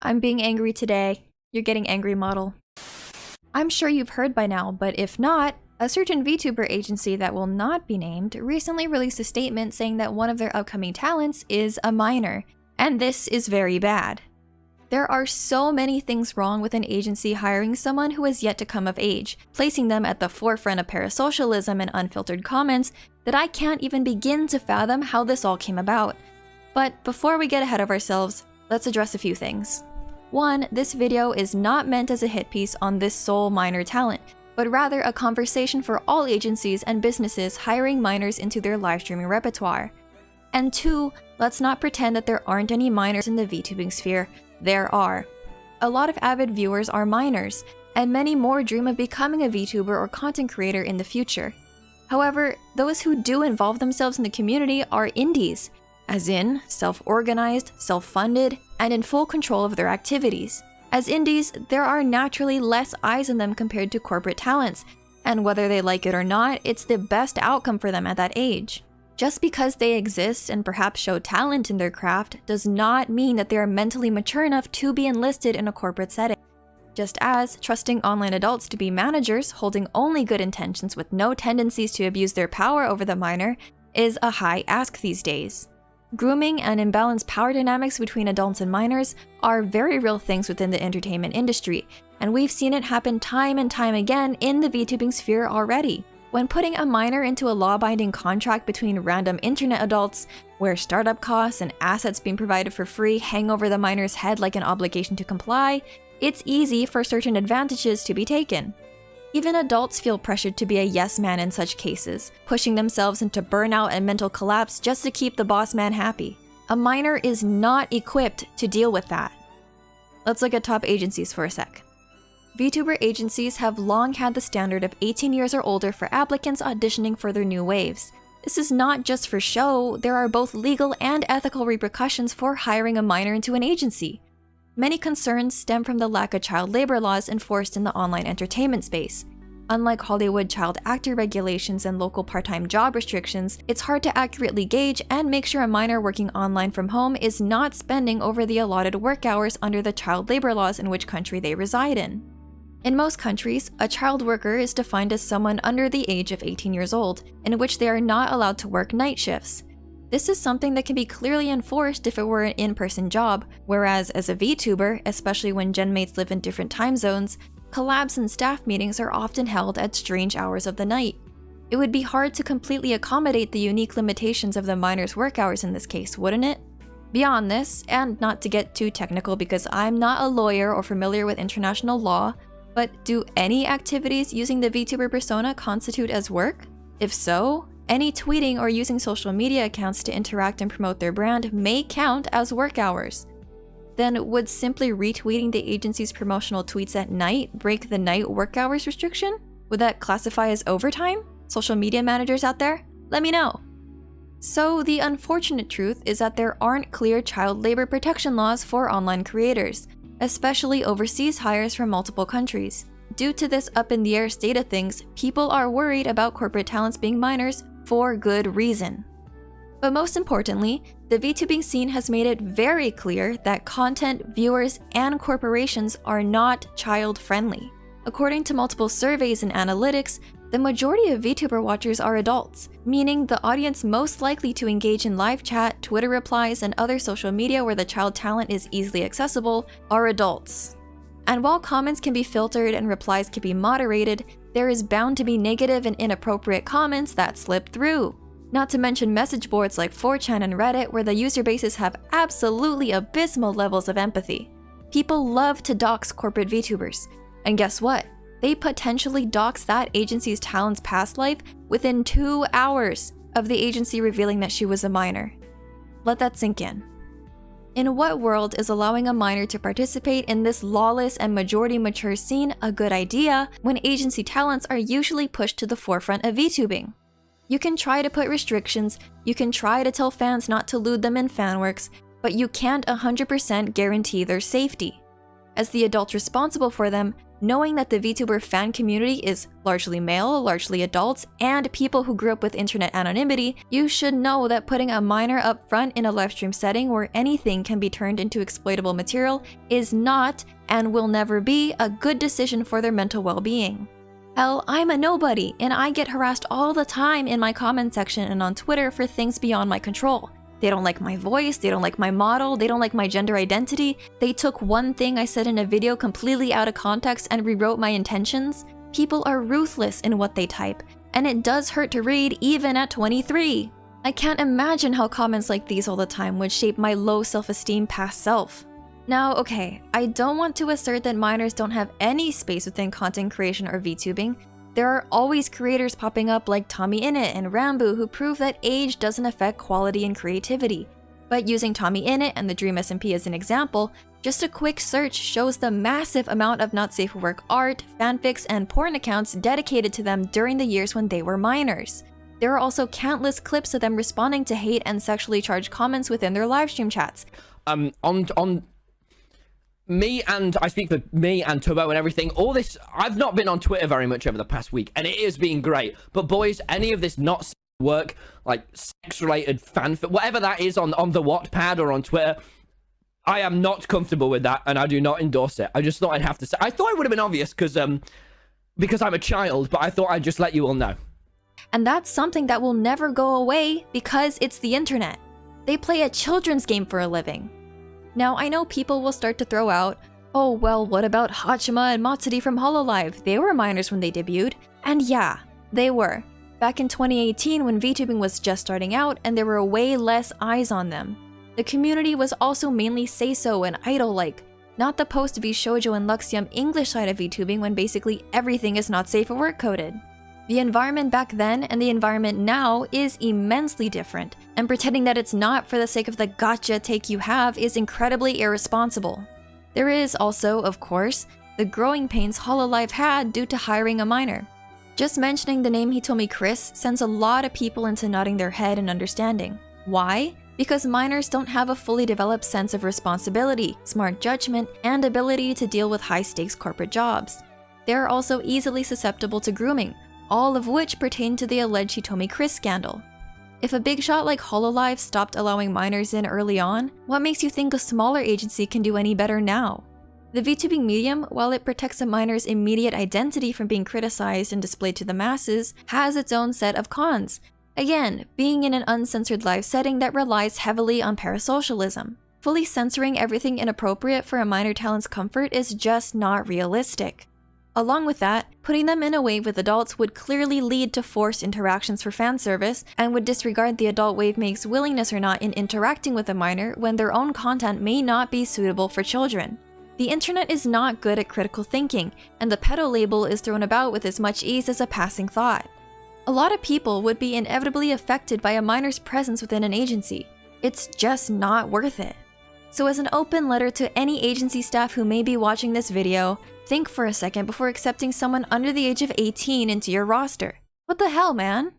I'm being angry today. You're getting angry, model. I'm sure you've heard by now, but if not, a certain VTuber agency that will not be named recently released a statement saying that one of their upcoming talents is a minor, and this is very bad. There are so many things wrong with an agency hiring someone who is yet to come of age, placing them at the forefront of parasocialism and unfiltered comments, that I can't even begin to fathom how this all came about. But before we get ahead of ourselves, let's address a few things. 1, this video is not meant as a hit piece on this sole minor talent, but rather a conversation for all agencies and businesses hiring minors into their live streaming repertoire. And 2, let's not pretend that there aren't any minors in the VTubing sphere. There are. A lot of avid viewers are minors, and many more dream of becoming a VTuber or content creator in the future. However, those who do involve themselves in the community are indies, as in self-organized, self-funded, and in full control of their activities. As indies, there are naturally less eyes on them compared to corporate talents, and whether they like it or not, it's the best outcome for them at that age. Just because they exist and perhaps show talent in their craft does not mean that they are mentally mature enough to be enlisted in a corporate setting. Just as trusting online adults to be managers holding only good intentions with no tendencies to abuse their power over the minor is a high ask these days. Grooming and imbalanced power dynamics between adults and minors are very real things within the entertainment industry, and we've seen it happen time and time again in the VTubing sphere already. When putting a minor into a law-binding contract between random internet adults, where startup costs and assets being provided for free hang over the minor's head like an obligation to comply, it's easy for certain advantages to be taken. Even adults feel pressured to be a yes man in such cases, pushing themselves into burnout and mental collapse just to keep the boss man happy. A minor is not equipped to deal with that. Let's look at top agencies for a sec. VTuber agencies have long had the standard of 18 years or older for applicants auditioning for their new waves. This is not just for show, there are both legal and ethical repercussions for hiring a minor into an agency. Many concerns stem from the lack of child labor laws enforced in the online entertainment space. Unlike Hollywood child actor regulations and local part-time job restrictions, it's hard to accurately gauge and make sure a minor working online from home is not spending over the allotted work hours under the child labor laws in which country they reside in. In most countries, a child worker is defined as someone under the age of 18 years old, in which they are not allowed to work night shifts. This is something that can be clearly enforced if it were an in-person job, whereas as a VTuber, especially when genmates live in different time zones, collabs and staff meetings are often held at strange hours of the night. It would be hard to completely accommodate the unique limitations of the minor's work hours in this case, wouldn't it? Beyond this, and not to get too technical because I'm not a lawyer or familiar with international law, but do any activities using the VTuber persona constitute as work? If so, any tweeting or using social media accounts to interact and promote their brand may count as work hours. Then would simply retweeting the agency's promotional tweets at night break the night work hours restriction? Would that classify as overtime? Social media managers out there? Let me know. So the unfortunate truth is that there aren't clear child labor protection laws for online creators, especially overseas hires from multiple countries. Due to this up-in-the-air state of things, people are worried about corporate talents being minors for good reason. But most importantly, the VTubing scene has made it very clear that content, viewers, and corporations are not child-friendly. According to multiple surveys and analytics, the majority of VTuber watchers are adults, meaning the audience most likely to engage in live chat, Twitter replies, and other social media where the child talent is easily accessible are adults. And while comments can be filtered and replies can be moderated, there is bound to be negative and inappropriate comments that slip through. Not to mention message boards like 4chan and Reddit where the user bases have absolutely abysmal levels of empathy. People love to dox corporate VTubers, and guess what? They potentially dox that agency's talent's past life within 2 hours of the agency revealing that she was a minor. Let that sink in. In what world is allowing a minor to participate in this lawless and majority mature scene a good idea when agency talents are usually pushed to the forefront of VTubing? You can try to put restrictions, you can try to tell fans not to lewd them in fanworks, but you can't 100% guarantee their safety. As the adults responsible for them, Knowing that the VTuber fan community is largely male, largely adults, and people who grew up with internet anonymity, you should know that putting a minor up front in a livestream setting where anything can be turned into exploitable material is not, and will never be, a good decision for their mental well-being. Hell, I'm a nobody, and I get harassed all the time in my comment section and on Twitter for things beyond my control. They don't like my voice, they don't like my model, they don't like my gender identity, they took one thing I said in a video completely out of context and rewrote my intentions. People are ruthless in what they type, and it does hurt to read even at 23. I can't imagine how comments like these all the time would shape my low self-esteem past self. Now, okay, I don't want to assert that minors don't have any space within content creation or VTubing. There are always creators popping up like Tommy Innit and Rambo who prove that age doesn't affect quality and creativity. But using Tommy Innit and the Dream SMP as an example, just a quick search shows the massive amount of not safe for work art, fanfics, and porn accounts dedicated to them during the years when they were minors. There are also countless clips of them responding to hate and sexually charged comments within their livestream chats. Me and I speak for me and Turbo and everything, all this, I've not been on Twitter very much over the past week, and it is being great. But boys, any of this not work, like sex-related fanfic, whatever that is on the Wattpad or on Twitter, I am not comfortable with that, and I do not endorse it. I just thought I'd have to say. I thought it would have been obvious because I'm a child, but I thought I'd just let you all know. And that's something that will never go away because it's the internet. They play a children's game for a living. Now, I know people will start to throw out, oh well, what about Hachima and Matsuri from Hololive? They were minors when they debuted. And yeah, they were. Back in 2018 when VTubing was just starting out and there were way less eyes on them. The community was also mainly say-so and idol-like, not the post-V shoujo and Luxium English side of VTubing when basically everything is not safe for work coded. The environment back then and the environment now is immensely different, and pretending that it's not for the sake of the gotcha take you have is incredibly irresponsible. There is also, of course, the growing pains Hololive had due to hiring a minor. Just mentioning the name Hitomi Chris sends a lot of people into nodding their head and understanding. Why? Because minors don't have a fully developed sense of responsibility, smart judgment, and ability to deal with high-stakes corporate jobs. They are also easily susceptible to grooming, all of which pertain to the alleged Hitomi Chris scandal. If a big shot like Hololive stopped allowing minors in early on, what makes you think a smaller agency can do any better now? The VTubing medium, while it protects a minor's immediate identity from being criticized and displayed to the masses, has its own set of cons. Again, being in an uncensored live setting that relies heavily on parasocialism. Fully censoring everything inappropriate for a minor talent's comfort is just not realistic. Along with that, putting them in a wave with adults would clearly lead to forced interactions for fan service and would disregard the adult wave make's willingness or not in interacting with a minor when their own content may not be suitable for children. The internet is not good at critical thinking, and the pedo label is thrown about with as much ease as a passing thought. A lot of people would be inevitably affected by a minor's presence within an agency. It's just not worth it. So as an open letter to any agency staff who may be watching this video, think for a second before accepting someone under the age of 18 into your roster. What the hell, man?